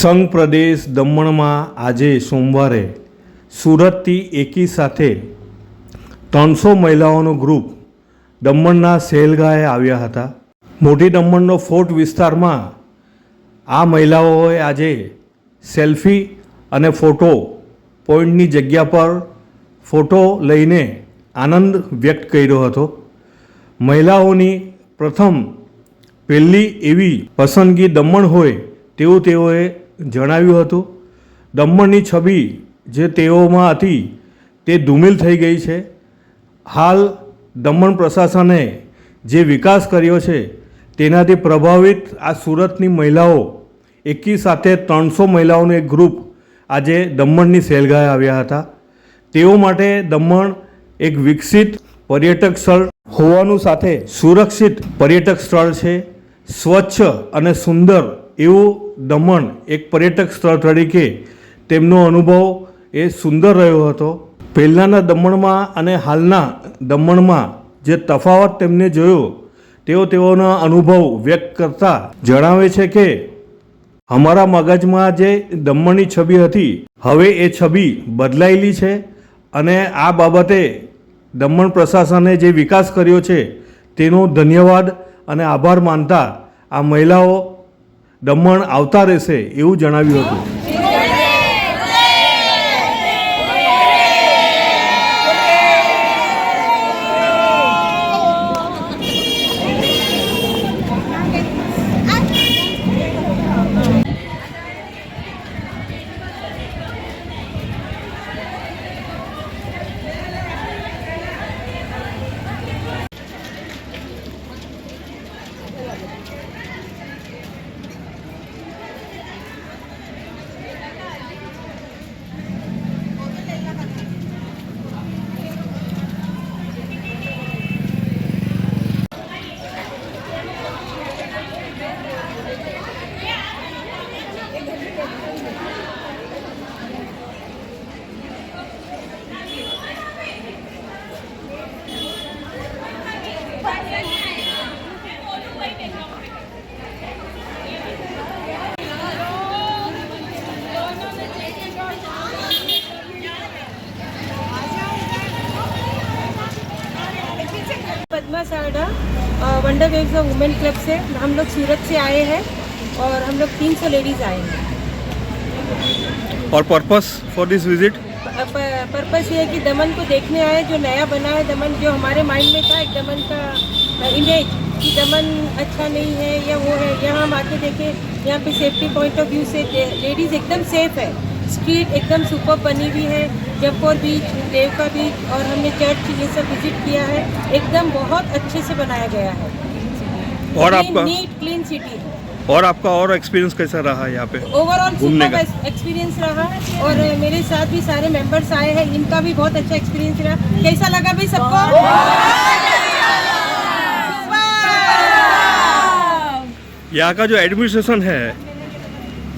સંઘ પ્રદેશ દમણમાં આજે સોમવારે સુરતથી એકી સાથે 300 મહિલાઓનું ગ્રુપ દમણના સેલગાએ આવ્યા હતા. મોટી દમણનો ફોર્ટ વિસ્તારમાં આ મહિલાઓએ આજે સેલ્ફી અને ફોટો પોઈન્ટની જગ્યા પર ફોટો લઈને આનંદ વ્યક્ત કર્યો હતો. મહિલાઓની પહેલી એવી પસંદગી દમણ હોય તેવું તેઓએ જણાવ્યું હતું. દમણની છબી જે તેઓમાં હતી તે ધૂમિલ થઈ ગઈ છે. હાલ દમણ પ્રશાસને જે વિકાસ કર્યો છે તેનાથી પ્રભાવિત આ સુરતની મહિલાઓ એકી સાથે 300 મહિલાઓનું એક ગ્રુપ આજે દમણની સેલગાએ આવ્યા હતા. તેઓ માટે દમણ એક વિકસિત પર્યટક સ્થળ હોવાનું સાથે સુરક્ષિત પર્યટક સ્થળ છે. સ્વચ્છ અને સુંદર એવું દમણ એક પર્યટક સ્થળ તરીકે તેમનો અનુભવ એ સુંદર રહ્યો હતો. પહેલાંના દમણમાં અને હાલના દમણમાં જે તફાવત તેમને જોયો તેઓના અનુભવ વ્યક્ત કરતા જણાવે છે કે અમારા મગજમાં જે દમણની છબી હતી હવે એ છબી બદલાયેલી છે અને આ બાબતે દમણ પ્રશાસને જે વિકાસ કર્યો છે તેનો ધન્યવાદ અને આભાર માનતા આ મહિલાઓ દમણ આવતા રહેશે એવું જણાવ્યું હતું. Padma Sarda wonder waves of women club से हम लोग सूरत से आए हैं और हम लोग 300 लेडीज़ आए हैं. और purpose for this visit purpose ये है कि दमन को देखने आए जो नया बना है दमन, जो हमारे माइंड में था एक दमन का इमेज कि दमन अच्छा नहीं है या वो है, यहाँ हम आके देखे यहाँ पे सेफ्टी पॉइंट ऑफ व्यू से लेडीज़ एकदम सेफ है. स्ट्रीट एकदम सुपर बनी हुई है. जमपोर बीच, देवका बीच और हमने चर्च ये सब विजिट किया है. एकदम बहुत अच्छे से बनाया गया है और आपका नीट क्लीन सिटी है. और आपका और एक्सपीरियंस कैसा रहा है यहाँ पे? ओवरऑल सुपर एक्सपीरियंस रहा और मेरे साथ भी सारे मेंबर्स आए हैं, इनका भी बहुत अच्छा एक्सपीरियंस रहा. कैसा लगा भाई सबको? यहाँ का जो एडमिनिस्ट्रेशन है,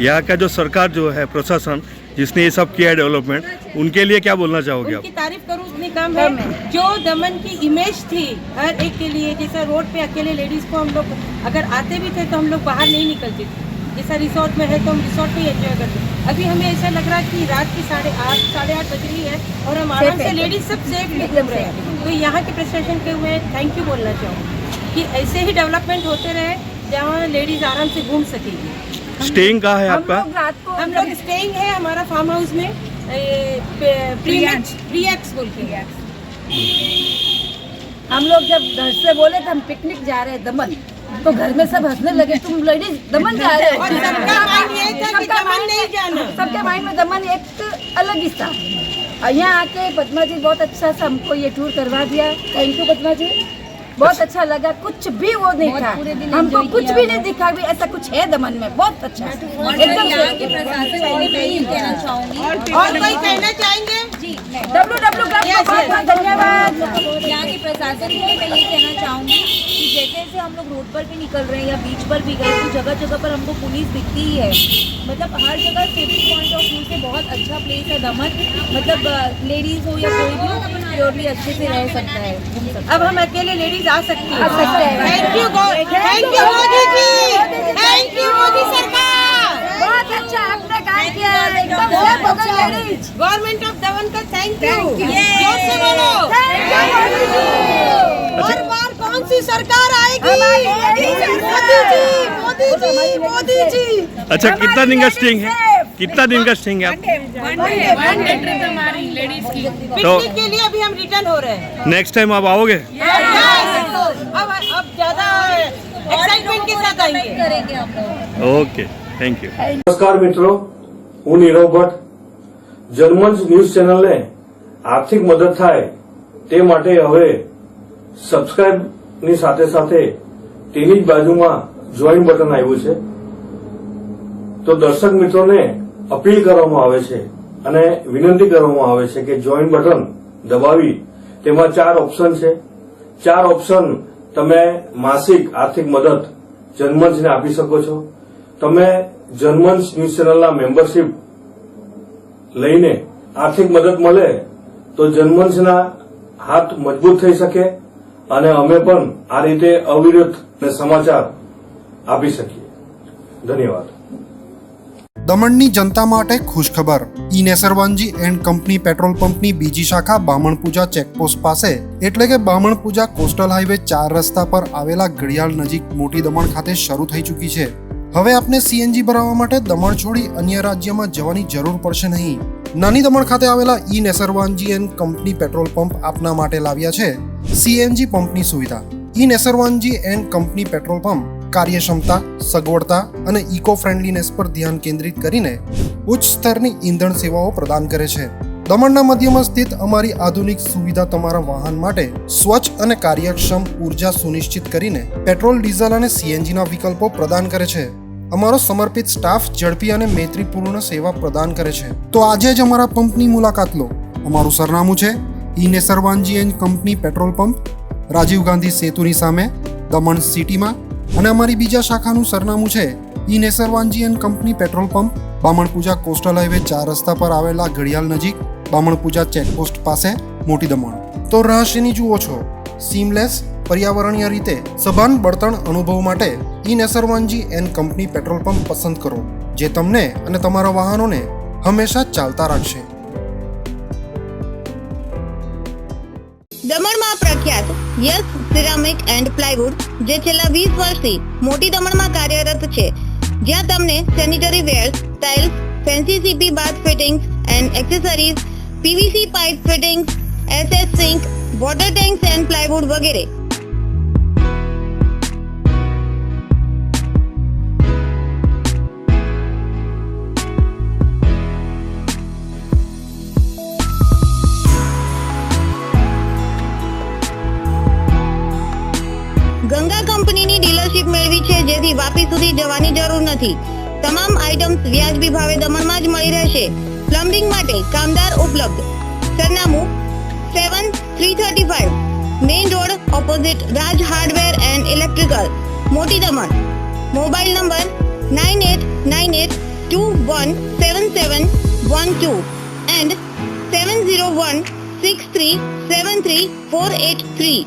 यहाँ का जो सरकार जो है प्रशासन जिसने ये सब किया है डेवलपमेंट, उनके लिए क्या बोलना चाहोगे आप? उनकी तारीफ करूँ उतनी कम है. जो दमन की इमेज थी हर एक के लिए, जैसा रोड पे अकेले लेडीज़ को हम लोग अगर आते भी थे तो हम लोग बाहर नहीं निकलते थे. जैसा रिसोर्ट में है तो हम रिसोर्ट में ही एंजॉय करते. अभी हमें ऐसा लग रहा है कि रात की 8:30 8:30 बज रही है और हम आराम से लेडीज सब सेफ घूम रहे हैं. तो यहाँ के प्रशासन के हुए थैंक यू बोलना चाहूँगी कि ऐसे ही डेवलपमेंट होते रहे जहाँ लेडीज आराम से घूम सकेगी. स्टेइंग कहाँ है आपका? हम लोग स्टेइंग है हमारा फार्म हाउस में प्रीएक्स बोल के. हम लोग जब घर से बोले तो हम पिकनिक जा रहे हैं दमन, तो घर में सब हंसने लगे तुम लेडीज दमन जा रहे हो. और सबका माइंड ये था कि दमन नहीं जाना. सबके माइंड में दमन एक अलग ही था. और यहाँ आके पद्मा जी बहुत अच्छा सा हमको ये टूर करवा दिया. थैंक यू पद्मा जी, बहुत अच्छा लगा. कुछ भी वो नहीं था, हमको कुछ भी नहीं दिखा भी ऐसा कुछ है दमन में. बहुत अच्छा एकदम. और कोई कहना चाहेंगे? डब्ल्यू धन्यवाद. यहाँ के प्रशासन को मैं ये कहना चाहूँगी कि जैसे जैसे हम लोग रोड पर भी निकल रहे हैं या बीच पर भी गए तो जगह जगह पर हमको पुलिस दिखती ही है. मतलब हर जगह सेफ्टी पॉइंट ऑफ व्यू से बहुत अच्छा प्लेस है दमन. मतलब लेडीज़ हो या कोई भी हो प्योरली अच्छे से रह सकता है, घूम सकता है. अब हम अकेले लेडीज आ सकती हैं. सकते हैं. Thank you Modi ji, thank you Modi सरकार. बहुत अच्छा आपने काम किया है, एकदम से बगल लेडीज। गवर्नमेंट ऑफ दमन का थैंक यू। Thank you. जोर से बोलो। Thank you, Modi ji. हर बार कौन सी सरकार आएगी? हमारी मोदी सरकार। मोदी जी, मोदी जी। अच्छा, कितना दिन का स्टिंग है? कितना दिन का स्टिंग है आप? पिकनिक के लिए अभी हम रिटर्न हो रहे हैं। नेक्स्ट टाइम आप आओगे? अब ज्यादा एक्साइटमेंट के साथ आएंगे। करेंगे हम लोग। Okay, thank you. નમસ્કાર મિત્રો, હું નીરવ ભટ્ટ. જનમંચ ન્યૂઝ ચેનલને આર્થિક મદદ થાય તે માટે હવે સબસ્ક્રાઇબની સાથે સાથે તેની જ બાજુમાં જોઈન બટન આવ્યું છે. તો દર્શક મિત્રોને અપીલ કરવામાં આવે છે અને વિનંતી કરવામાં આવે છે કે જોઈન બટન દબાવી તેમાં 4 ઓપ્શન છે. 4 ઓપ્શન તમે માસિક આર્થિક મદદ જનમંચને આપી શકો છો. તમે જનમંચ ન્યૂઝ ચેનલના મેમ્બરશીપ લઈને આર્થિક મદદ મળે તો જનમંચના હાથ મજબૂત થઈ શકે અને અમે પણ આ રીતે અવિરત સમાચાર આપી શકીએ. ધન્યવાદ. દમણની જનતા માટે ખુશખબર. ઈ નેસરવાનજી એન્ડ કંપની પેટ્રોલ પંપની બીજી શાખા બામણપૂજા ચેકપોસ્ટ પાસે એટલે કે બામણપૂજા કોસ્ટલ હાઈવે 4 રસ્તા પર આવેલા ઘડિયાળ નજીક મોટી દમણ ખાતે શરૂ થઈ ચૂકી છે. હવે આપને સીએનજી ભરાવવા માટે દમણ છોડી અન્ય રાજ્યમાં જવાની જરૂર પડશે નહીં. નાની દમણ ખાતે આવેલા E Nesarwanji and company petrol pump આપના માટે લાવ્યા છે સીએનજી પંપની સુવિધા. E Nesarwanji and company petrol pump કાર્યક્ષમતા, સગવડતા અને ઇકો ફ્રેન્ડલીનેસ પર ધ્યાન કેન્દ્રિત કરીને ઉચ્ચ સ્તરની ઈંધણ સેવાઓ પ્રદાન કરે છે. દમણના મધ્યમાં સ્થિત અમારી આધુનિક સુવિધા તમારા વાહન માટે સ્વચ્છ અને કાર્યક્ષમ ઉર્જા સુનિશ્ચિત કરીને પેટ્રોલ, ડીઝલ અને સીએનજીના વિકલ્પો પ્રદાન કરે છે. અમારો સમર્પિત સ્ટાફ ઝડપી અને મૈત્રીપૂર્ણ સેવા પ્રદાન કરે છે. તો આજે જ અમારા પંપની મુલાકાત લો. અમારું સરનામું છે E Nesarwanji and company petrol pump, Rajiv Gandhi સેતુની સામે, દમણ સિટીમાં. અને અમારી બીજા શાખાનું સરનામું છે E Nesarwanji and company petrol pump, Bamanpuja coastal highway 4 રસ્તા પર આવેલા ઘડિયાળ નજીક, બામણપૂજા ચેકપોસ્ટ પાસે, મોટી દમણ. તો રહસ્યની જુઓ છો. સીમલેસ, પર્યાવરણીય રીતે સભાન બળતણ અનુભવ માટે E Nesarwanji and company petrol pump પસંદ કરો, જે તમને અને તમારા વાહનોને હંમેશા ચાલતા રાખશે. દમણમાં પ્રખ્યાત યસ સિરામિક એન્ડ પ્લાયવુડ, જે છેલ્લા 20 વર્ષથી મોટી દમણમાં કાર્યરત છે, જ્યાં તમને sanitary wares, tiles, fancy CP bath fittings and accessories, PVC pipe fittings, SS sink, water tanks and plywood વગેરે. ગંગા કંપનીની ડીલરશીપ મેળવી છે, જેથી વાપી સુધી જવાની જરૂર નથી. તમામ આઇટમ્સ વ્યાજબી ભાવે દમણમાં જ મળી રહેશે. પ્લમ્બિંગ માટે કામદાર ઉપલબ્ધ. સરનામું 7335 main road opposite Raj hardware and electrical, મોટી દમણ. Mobile number 9898217712 and 7016373483.